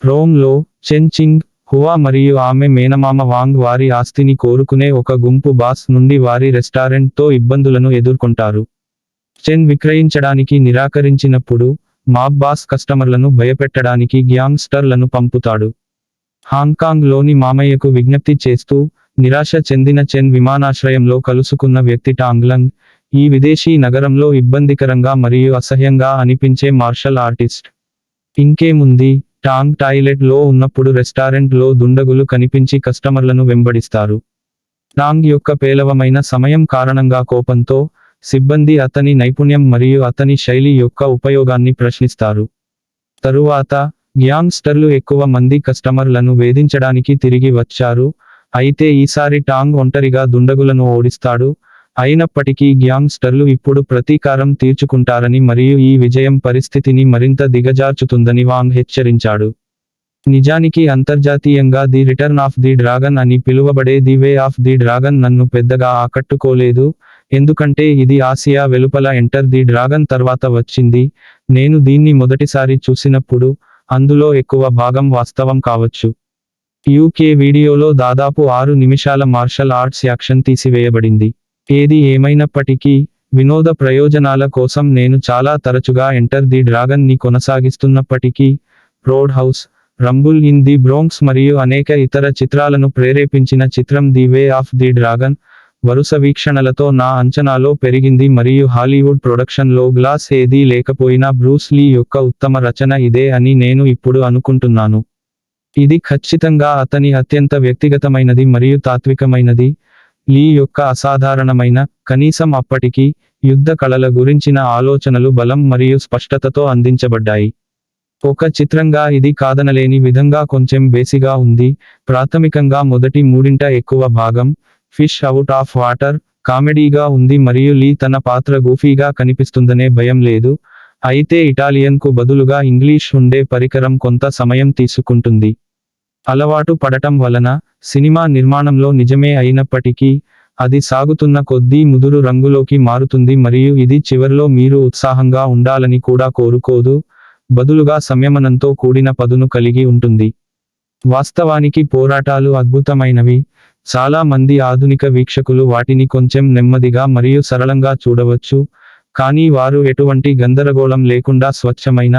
రోమ్లో చెన్ చింగ్ హువా మరియు ఆమె మేనమామ వాంగ్ వారి ఆస్తిని కోరుకునే ఒక గుంపు బాస్ నుండి వారి రెస్టారెంట్తో ఇబ్బందులను ఎదుర్కొంటారు. చెన్ విక్రయించడానికి నిరాకరించినప్పుడు మాబ్ బాస్ కస్టమర్లను భయపెట్టడానికి గ్యాంగ్స్టర్లను పంపుతాడు. హాంకాంగ్లోని మామయ్యకు విజ్ఞప్తి చేస్తూ నిరాశ చెందిన చెన్ విమానాశ్రయంలో కలుసుకున్న వ్యక్తి టాంగ్లంగ్, ఈ విదేశీ నగరంలో ఇబ్బందికరంగా మరియు అసహ్యంగా అనిపించే మార్షల్ ఆర్టిస్ట్. ఇంకేముంది, టాంగ్ టాయిలెట్లో ఉన్నప్పుడు రెస్టారెంట్లో దుండగులు కనిపించి కస్టమర్లను వెంబడిస్తారు. టాంగ్ యొక్క పేలవమైన సమయం కారణంగా కోపంతో సిబ్బంది అతని నైపుణ్యం మరియు అతని శైలి యొక్క ఉపయోగాన్ని ప్రశ్నిస్తారు. తరువాత గ్యాంగ్స్టర్లు ఎక్కువ మంది కస్టమర్లను వేధించడానికి తిరిగి వచ్చారు, అయితే ఈసారి టాంగ్ ఒంటరిగా దుండగులను ఓడిస్తాడు. అయినప్పటికీ గ్యాంగ్స్టర్లు ఇప్పుడు ప్రతీకారం తీర్చుకుంటారని మరియు ఈ విజయం పరిస్థితిని మరింత దిగజార్చుతుందని వాంగ్ హెచ్చరించాడు. నిజానికి అంతర్జాతీయంగా the return of the dragon అని పిలువబడే the Way of the dragon నన్ను పెద్దగా ఆకట్టుకోలేదు, ఎందుకంటే ఇది ఆసియా వెలుపల ఎంటర్ ది డ్రాగన్ తర్వాత వచ్చింది. నేను దీన్ని మొదటిసారి చూసినప్పుడు అందులో ఎక్కువ భాగం వాస్తవం కావచ్చు. యూకే వీడియోలో దాదాపు 6 నిమిషాల మార్షల్ ఆర్ట్స్ యాక్షన్ తీసివేయబడింది. ఏది ఏమైనప్పటికీ, వినోద ప్రయోజనాల కోసం నేను చాలా తరచుగా ఎంటర్ ది డ్రాగన్ ని కొనసాగిస్తున్నప్పటికీ, Road House, Rumble in the Bronx మరియు అనేక ఇతర చిత్రాలను ప్రేరేపించిన చిత్రం the Way of the Dragon వరుస వీక్షణలతో నా అంచనాలో పెరిగింది మరియు హాలీవుడ్ ప్రొడక్షన్లో గ్లాస్ ఏదీ లేకపోయినా బ్రూస్ లీ యొక్క ఉత్తమ రచన ఇదే అని నేను ఇప్పుడు అనుకుంటున్నాను. ఇది ఖచ్చితంగా అతని అత్యంత వ్యక్తిగతమైనది మరియు తాత్వికమైనది. లీ యొక్క అసాధారణమైన, కనీసం అప్పటికి, యుద్ధ కళల గురించిన ఆలోచనలు బలం మరియు స్పష్టతతో అందించబడ్డాయి. ఒక చిత్రంగా ఇది కాదనలేని విధంగా కొంచెం బేసిగా ఉంది. ప్రాథమికంగా మొదటి మూడింట ఎక్కువ భాగం ఫిష్ అవుట్ ఆఫ్ వాటర్ కామెడీగా ఉంది మరియు లీ తన పాత్ర గూఫీగా కనిపిస్తుందనే భయం లేదు, అయితే ఇటాలియన్కు బదులుగా ఇంగ్లీష్ ఉండే పరికరం కొంత సమయం తీసుకుంటుంది. అలవాటు పడటం వలన, సినిమా నిర్మాణంలో నిజమే అయినప్పటికీ, అది సాగుతున్న కొద్దీ ముదురు రంగులోకి మారుతుంది మరియు ఇది చివర్లో మీరు ఉత్సాహంగా ఉండాలని కూడా కోరుకోదు, బదులుగా సంయమనంతో కూడిన పదును కలిగి ఉంటుంది. వాస్తవానికి పోరాటాలు అద్భుతమైనవి. చాలా మంది ఆధునిక వీక్షకులు వాటిని కొంచెం నెమ్మదిగా మరియు సరళంగా చూడవచ్చు, కానీ వారు ఎటువంటి గందరగోళం లేకుండా స్వచ్ఛమైన,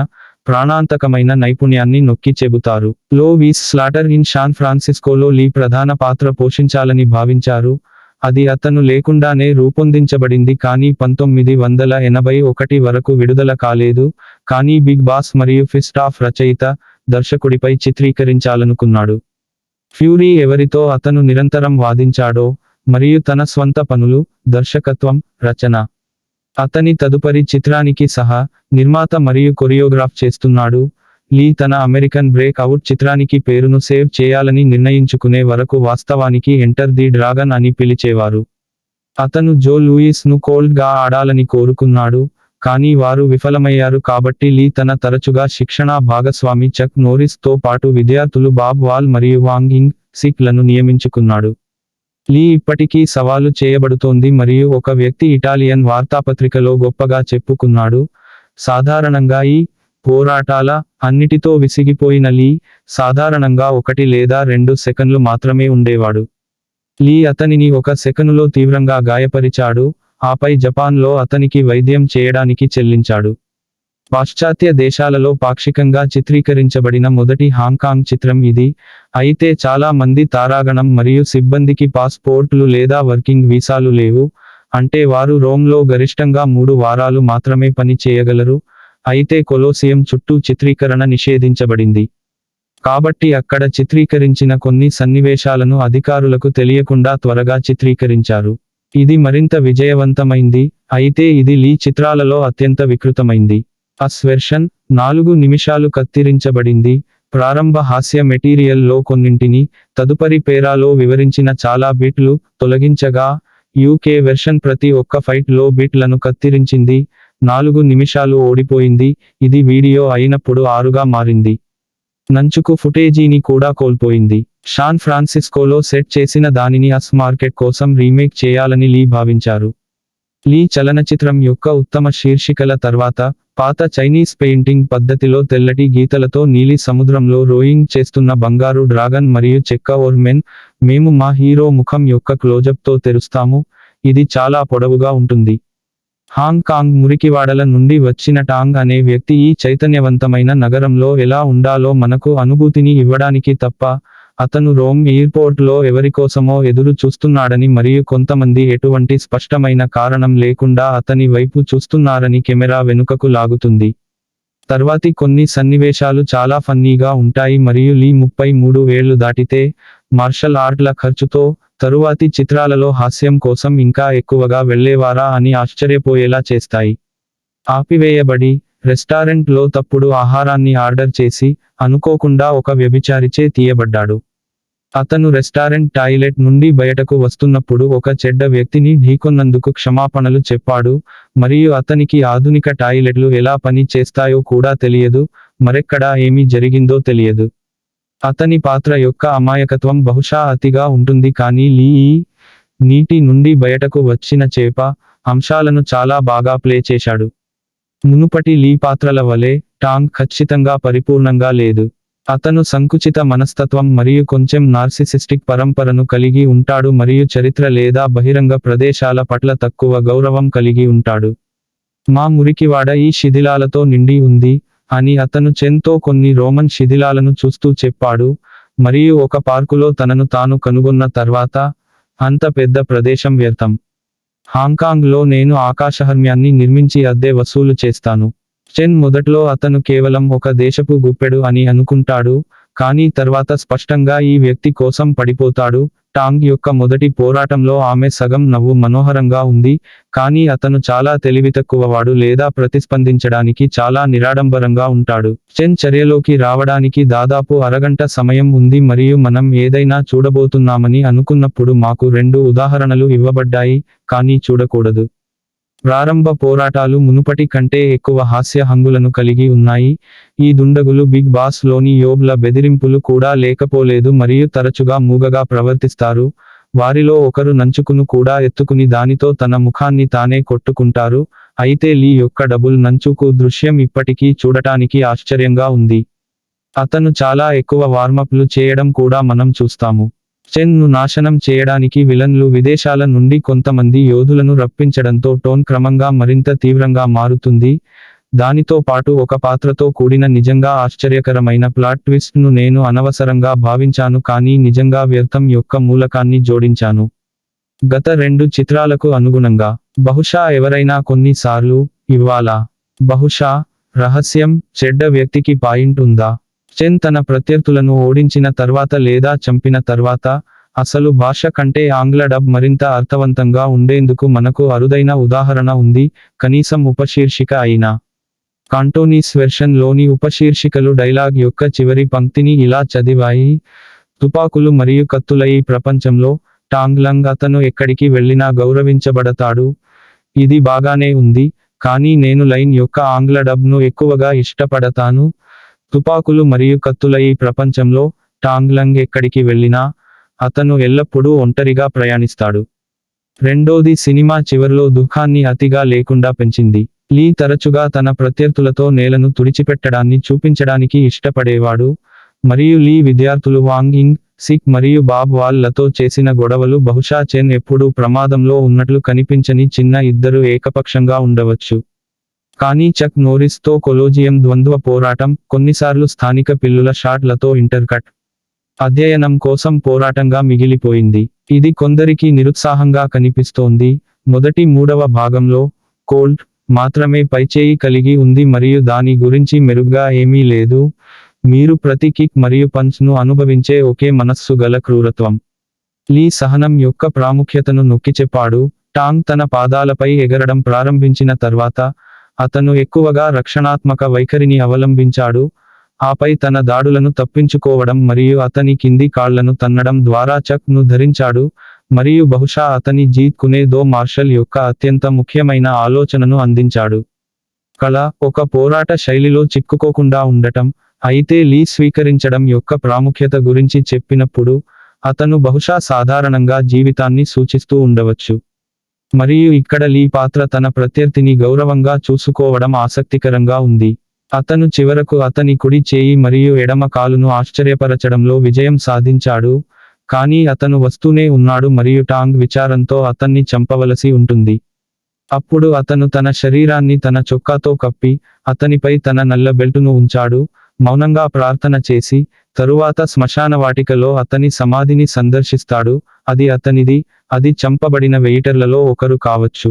ప్రాణాంతకమైన నైపుణ్యాన్ని నొక్కి చెబుతారు. లోవీస్ స్లాటర్ ఇన్ శాన్ ఫ్రాన్సిస్కోలో లీ ప్రధాన పాత్ర పోషించాలని భావించారు, అది అతను లేకుండానే రూపొందించబడింది కానీ 1981 వరకు విడుదల కాలేదు, కానీ బిగ్ బాస్ మరియు ఫిస్ట్ ఆఫ్ రచయిత, దర్శకుడిపై చిత్రీకరించాలనుకున్నాడు. ఫ్యూరీ ఎవరితో అతను నిరంతరం వాదించాడో, మరియు తన స్వంత పనులు, దర్శకత్వం, రచన. అతని తదుపరి చిత్రానికి సహా నిర్మాత మరియు కొరియోగ్రాఫ్ చేస్తున్నాడు. లీ తన అమెరికన్ బ్రేక్ అవుట్ చిత్రానికి పేరును సేవ్ చేయాలని నిర్ణయించుకునే వరకు వాస్తవానికి ఎంటర్ ది డ్రాగన్ అని పిలిచేవారు. అతను జో లూయిస్ ను కోల్డ్ గా ఆడాలని కోరుకున్నాడు, కానీ వారు విఫలమయ్యారు కాబట్టి లీ తన తరచుగా శిక్షణా భాగస్వామి చక్ నోరిస్ తో పాటు విద్యార్థులు బాబ్ వాల్ మరియు వాంగ్ ఇంగ్ సిక్ లను నియమించుకున్నాడు. లీ ఇప్పటికీ సవాలు చేయబడుతోంది మరియు ఒక వ్యక్తి ఇటాలియన్ వార్తాపత్రికలో గొప్పగా చెప్పుకున్నాడు. సాధారణంగా ఈ పోరాటాల అన్నిటితో విసిగిపోయిన లీ సాధారణంగా 1 లేదా 2 సెకన్లు మాత్రమే ఉండేవాడు. లీ అతనిని 1 సెకనులో తీవ్రంగా గాయపరిచాడు, ఆపై జపాన్లో అతనికి వైద్యం చేయడానికి చెల్లించాడు. పాశ్చాత్య దేశాలలో పాక్షికంగా చిత్రీకరించబడిన మొదటి హాంకాంగ్ చిత్రం ఇది, అయితే చాలా మంది తారాగణం మరియు సిబ్బందికి పాస్పోర్ట్లు లేదా వర్కింగ్ వీసాలు లేవు, అంటే వారు రోమ్లో గరిష్టంగా 3 వారాలు మాత్రమే పని చేయగలరు, అయితే కొలోసియం చుట్టూ చిత్రీకరణ నిషేధించబడింది. కాబట్టి అక్కడ చిత్రీకరించిన కొన్ని సన్నివేశాలను అధికారులకు తెలియకుండా త్వరగా చిత్రీకరించారు. ఇది మరింత విజయవంతమైంది, అయితే ఇది లీ చిత్రాలలో అత్యంత వికృతమైంది. అస్ వెర్షన్ 4 నిమిషాలు కత్తిరించబడింది, ప్రారంభ హాస్య మెటీరియల్ లో కొన్నింటిని, తదుపరి పేరాలో వివరించిన చాలా బిట్లు తొలగించగా, యూకే వెర్షన్ ప్రతి ఒక్క ఫైట్ లో బిట్లను కత్తిరించింది. 4 నిమిషాలు ఓడిపోయింది, ఇది వీడియో అయినప్పుడు 6గా మారింది. నంచుకు ఫుటేజీని కూడా కోల్పోయింది. శాన్ ఫ్రాన్సిస్కోలో సెట్ చేసిన దానిని అస్ మార్కెట్ కోసం రీమేక్ చేయాలని లీ భావించారు. లీ చలనచిత్రం యొక్క ఉత్తమ శీర్షికల తర్వాత పాత చైనీస్ పెయింటింగ్ పద్ధతిలో తెల్లటి గీతలతో నీలి సముద్రంలో రోయింగ్ చేస్తున్న బంగారు డ్రాగన్ మరియు చెక్క ఓర్మెన్. మేము మా హీరో ముఖం యొక్క క్లోజప్తో తెరుస్తాము, ఇది చాలా పొడవుగా ఉంటుంది. హాంకాంగ్ మురికివాడల నుండి వచ్చిన టాంగ్ అనే వ్యక్తి ఈ చైతన్యవంతమైన నగరంలో ఎలా ఉండాలో మనకు అనుభూతిని ఇవ్వడానికి తప్ప, అతను రోమ్ ఎయిర్పోర్ట్లో ఎవరికోసమో ఎదురు చూస్తున్నాడని మరియు కొంతమంది ఎటువంటి స్పష్టమైన కారణం లేకుండా అతని వైపు చూస్తున్నారని కెమెరా వెనుకకు లాగుతుంది. తర్వాతి కొన్ని సన్నివేశాలు చాలా ఫన్నీగా ఉంటాయి మరియు లీ 33 ఏళ్లు దాటితే, మార్షల్ ఆర్ట్ల ఖర్చుతో, తరువాతి చిత్రాలలో హాస్యం కోసం ఇంకా ఎక్కువగా వెళ్ళేవారా అని ఆశ్చర్యపోయేలా చేస్తాయి. ఆపివేయబడి, రెస్టారెంట్లో తప్పుడు ఆహారాన్ని ఆర్డర్ చేసి, అనుకోకుండా ఒక వ్యభిచారిచే తీయబడ్డాడు. అతను రెస్టారెంట్ టాయిలెట్ నుండి బయటకు వస్తున్నప్పుడు ఒక చెడ్డ వ్యక్తిని ఢీకొన్నందుకు క్షమాపణలు చెప్పాడు, మరియు అతనికి ఆధునిక టాయిలెట్లు ఎలా పని చేస్తాయో కూడా తెలియదు, మరెక్కడా ఏమి జరిగిందో తెలియదు. అతని పాత్ర యొక్క అమాయకత్వం బహుశా అతిగా ఉంటుంది కానీ లీ ఈ నీటి నుండి బయటకు వచ్చిన చేప అంశాలను చాలా బాగా ప్లే చేశాడు. మునుపటి లీ పాత్రల వలె, టాంగ్ ఖచ్చితంగా పరిపూర్ణంగా లేదు. అతను సంకుచిత మనస్తత్వం మరియు కొంచెం నార్సిసిస్టిక్ పరంపరను కలిగి ఉంటాడు మరియు చరిత్ర లేదా బహిరంగ ప్రదేశాల పట్ల తక్కువ గౌరవం కలిగి ఉంటాడు. మా మురికివాడ ఈ శిథిలాలతో నిండి ఉంది అని అతను చెన్తో కొన్ని రోమన్ శిథిలాలను చూస్తూ చెప్పాడు, మరియు ఒక పార్కులో తనను తాను కనుగొన్న తర్వాత, అంత పెద్ద ప్రదేశం వ్యర్థం. హాంకాంగ్లో నేను ఆకాశహర్మ్యాన్ని నిర్మించి అద్దె వసూలు చేస్తాను. చెన్ మొదట్లో అతను కేవలం ఒక దేశపు గుప్పెడు అని అనుకుంటాడు, కానీ తర్వాత స్పష్టంగా ఈ వ్యక్తి కోసం పడిపోతాడు. టాంగ్ యొక్క మొదటి పోరాటంలో ఆమె సగం నవ్వు మనోహరంగా ఉంది, కానీ అతను చాలా తెలివితక్కువవాడు లేదా ప్రతిస్పందించడానికి చాలా నిరాడంబరంగా ఉంటాడు. చెన్ చర్యలోకి రావడానికి దాదాపు అరగంట సమయం ఉంది మరియు మనం ఏదైనా చూడబోతున్నామని అనుకున్నప్పుడు మాకు 2 ఉదాహరణలు ఇవ్వబడ్డాయి, కానీ చూడకూడదు. ప్రారంభ పోరాటాలు మునుపటి కంటే ఎక్కువ హాస్య హంగులను కలిగి ఉన్నాయి. ఈ దుండగులు బిగ్ బాస్ లోని యోబ్ల బెదిరింపులు కూడా లేకపోలేదు మరియు తరచుగా మూగగా ప్రవర్తిస్తారు. వారిలో ఒకరు నంచుకును కూడా ఎత్తుకుని దానితో తన ముఖాన్ని తానే కొట్టుకుంటారు. అయితే లీ యొక్క డబుల్ నంచుకు దృశ్యం ఇప్పటికీ చూడటానికి ఆశ్చర్యంగా ఉంది. అతను చాలా ఎక్కువ వార్మప్లు చేయడం కూడా మనం చూస్తాము. చెన్ ను నాశనం చేయడానికి విలన్లు విదేశాల నుండి కొంతమంది యోధులను రప్పించడంతో టోన్ క్రమంగా మరింత తీవ్రంగా మారుతుంది. దానితో పాటు ఒక పాత్రతో కూడిన నిజంగా ఆశ్చర్యకరమైన ప్లాట్ ట్విస్ట్ ను నేను అనవసరంగా భావించాను కానీ నిజంగా వ్యర్థం యొక్క మూలకాన్ని జోడించాను. గత 2 చిత్రాలకు అనుగుణంగా, బహుశా ఎవరైనా కొన్నిసార్లు ఇవ్వాలా? బహుశా రహస్యం, చెడ్డ వ్యక్తికి పాయింట్ ఉందా? చెన్ తన ప్రత్యర్థులను ఓడించిన తర్వాత లేదా చంపిన తర్వాత, అసలు భాష కంటే ఆంగ్ల డబ్ మరింత అర్థవంతంగా ఉండేందుకు మనకు అరుదైన ఉదాహరణ ఉంది, కనీసం ఉపశీర్షిక అయినా. కాంటోనీస్ వెర్షన్ లోని ఉపశీర్షికలు డైలాగ్ యొక్క చివరి పంక్తిని ఇలా చదివాయి: తుపాకులు మరియు కత్తుల ఈ ప్రపంచంలో, టాంగ్ లంగ్ అతను ఎక్కడికి వెళ్ళినా గౌరవించబడతాడు. ఇది బాగానే ఉంది, కానీ నేను లైన్ యొక్క ఆంగ్ల డబ్ను ఎక్కువగా ఇష్టపడతాను. తుపాకులు మరియు కత్తుల ఈ ప్రపంచంలో, టాంగ్ లంగ్ ఎక్కడికి వెళ్ళినా, అతను ఎల్లప్పుడూ ఒంటరిగా ప్రయాణిస్తాడు. రెండోది సినిమా చివర్లో దుఃఖాన్ని అతిగా లేకుండా పెంచింది. లీ తరచుగా తన ప్రత్యర్థులతో నేలను తుడిచిపెట్టడాన్ని చూపించడానికి ఇష్టపడేవాడు, మరియు లీ విద్యార్థులు వాంగ్ ఇంగ్, సిక్ మరియు బాబ్ వాల్ లతో చేసిన గొడవలు బహుశా చెన్ ఎప్పుడూ ప్రమాదంలో ఉన్నట్లు కనిపించని చిన్న ఇద్దరు ఏకపక్షంగా ఉండవచ్చు. కానీ చక్ నోరిస్తో కొలోజియం ద్వంద్వ పోరాటం, కొన్నిసార్లు స్థానిక పిల్లుల షాట్లతో ఇంటర్కట్ అధ్యయనం కోసం పోరాటంగా మిగిలిపోయింది. ఇది కొందరికి నిరుత్సాహంగా కనిపిస్తోంది. మొదటి 3వ భాగంలో, కోల్ట్ మాత్రమే పైచేయి కలిగి ఉంది మరియు దాని గురించి మెరుగ్గా ఏమీ లేదు. మీరు ప్రతి కిక్ మరియు పంచ్ ను అనుభవించే ఒకే మనస్సు గల క్రూరత్వం. లీ సహనం యొక్క ప్రాముఖ్యతను నొక్కిచెప్పాడు. టాంగ్ తన పాదాలపై ఎగరడం ప్రారంభించిన తర్వాత, అతను ఎక్కువగా రక్షణాత్మక వైఖరిని అవలంబించాడు, ఆపై తన దాడులను తప్పించుకోవడం మరియు అతని కింది కాళ్లను తన్నడం ద్వారా చక్ ను ధరించాడు, మరియు బహుశా అతని జీత్ కునే దో మార్షల్ యొక్క అత్యంత ముఖ్యమైన ఆలోచనను అందించాడు. కళ, ఒక పోరాట శైలిలో చిక్కుకోకుండా ఉండటం. అయితే లీ స్వీకరించడం యొక్క ప్రాముఖ్యత గురించి చెప్పినప్పుడు, అతను బహుశా సాధారణంగా జీవితాన్ని సూచిస్తూ ఉండవచ్చు. మరియు ఇక్కడ లీ పాత్ర తన ప్రత్యర్థిని గౌరవంగా చూసుకోవడం ఆసక్తికరంగా ఉంది. అతను చివరకు అతని కుడి చేయి మరియు ఎడమ కాలును ఆశ్చర్యపరచడంలో విజయం సాధించాడు, కానీ అతను వస్తూనే ఉన్నాడు మరియు టాంగ్ విచారంతో అతన్ని చంపవలసి ఉంటుంది. అప్పుడు అతను తన శరీరాన్ని తన చొక్కాతో కప్పి, అతనిపై తన నల్ల బెల్టును ఉంచాడు, మౌనంగా ప్రార్థన చేసి, తరువాత శ్మశానవాటికలో అతని సమాధిని సందర్శిస్తాడు. అది అతనిది, అది చంపబడిన వెయిటర్లలో ఒకరు కావచ్చు.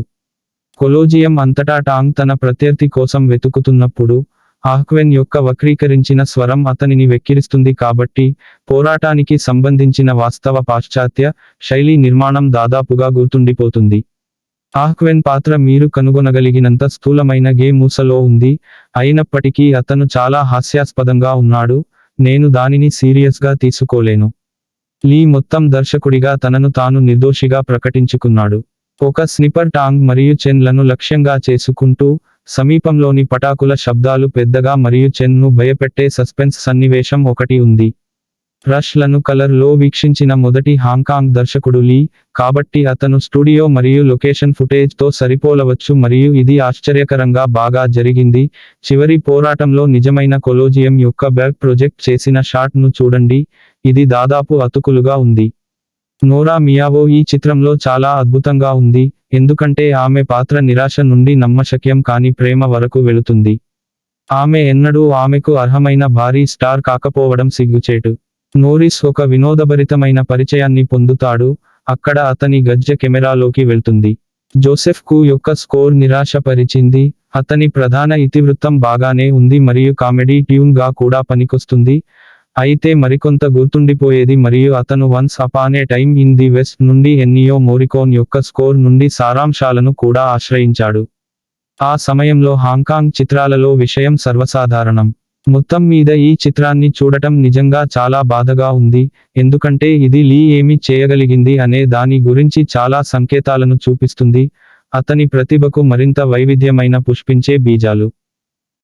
కొలోజియం అంతటా టాంగ్ తన ప్రత్యర్థి కోసం వెతుకుతున్నప్పుడు, ఆహ్వెన్ యొక్క వక్రీకరించిన స్వరం అతనిని వెక్కిరిస్తుంది కాబట్టి, పోరాటానికి సంబంధించిన వాస్తవ పాశ్చాత్య శైలి నిర్మాణం దాదాపుగా గుర్తుండిపోతుంది. ఆహ్వెన్ పాత్ర మీరు కనుగొనగలిగినంత స్థూలమైన గే మూసలో ఉంది, అయినప్పటికీ అతను చాలా హాస్యాస్పదంగా ఉన్నాడు, నేను దానిని సీరియస్గా తీసుకోలేను. లీ మొత్తం దర్శకుడిగా తనను తాను నిర్దోషిగా ప్రకటించుకున్నాడు. ఒక స్నిపర్ టాంగ్ మరియు చెన్ లను లక్ష్యంగా చేసుకుంటూ, సమీపంలోని పటాకుల శబ్దాలు పెద్దగా మరియు చెన్ ను భయపెట్టే సస్పెన్స్ సన్నివేశం ఒకటి ఉంది. రష్ లను కలర్ లో వీక్షించిన మొదటి హాంకాంగ్ దర్శకుడు లీ, కాబట్టి అతను స్టూడియో మరియు లొకేషన్ ఫుటేజ్ తో సరిపోలవచ్చు మరియు ఇది ఆశ్చర్యకరంగా బాగా జరిగింది. చివరి పోరాటంలో నిజమైన కొలోజియం యొక్క బ్యాక్ ప్రొజెక్ట్ చేసిన షాట్ ను చూడండి, ఇది దాదాపు అతుకులుగా ఉంది. నోరా మియావో ఈ చిత్రంలో చాలా అద్భుతంగా ఉంది, ఎందుకంటే ఆమె పాత్ర నిరాశ నుండి నమ్మశక్యం కాని ప్రేమ వరకు వెళుతుంది. ఆమె ఎన్నడూ ఆమెకు అర్హమైన భారీ స్టార్ కాకపోవడం సిగ్గుచేటు. నోరిస్ ఒక వినోదభరితమైన పరిచయాన్ని పొందుతాడు, అక్కడ అతని గజ్జె కెమెరాలోకి వెళ్తుంది. జోసెఫ్ కు యొక్క స్కోర్ నిరాశపరిచింది, అతని ప్రధాన ఇతివృత్తం బాగానే ఉంది మరియు కామెడీ ట్యూన్ గా కూడా పనికొస్తుంది, అయితే మరికొంత గుర్తుండిపోయేది మరియు అతను once upon A time in the west నుండి ఎన్నియో మోరికోన్ యొక్క స్కోర్ నుండి సారాంశాలను కూడా ఆశ్రయించాడు. ఆ సమయంలో హాంకాంగ్ చిత్రాలలో విషయం సర్వసాధారణం. మొత్తం మీద ఈ చిత్రాన్ని చూడటం నిజంగా చాలా బాధగా ఉంది, ఎందుకంటే ఇది లీ ఏమి చేయగలిగింది అనే దాని గురించి చాలా సంకేతాలను చూపిస్తుంది, అతని ప్రతిభకు మరింత వైవిధ్యమైన పుష్పించే బీజాలు.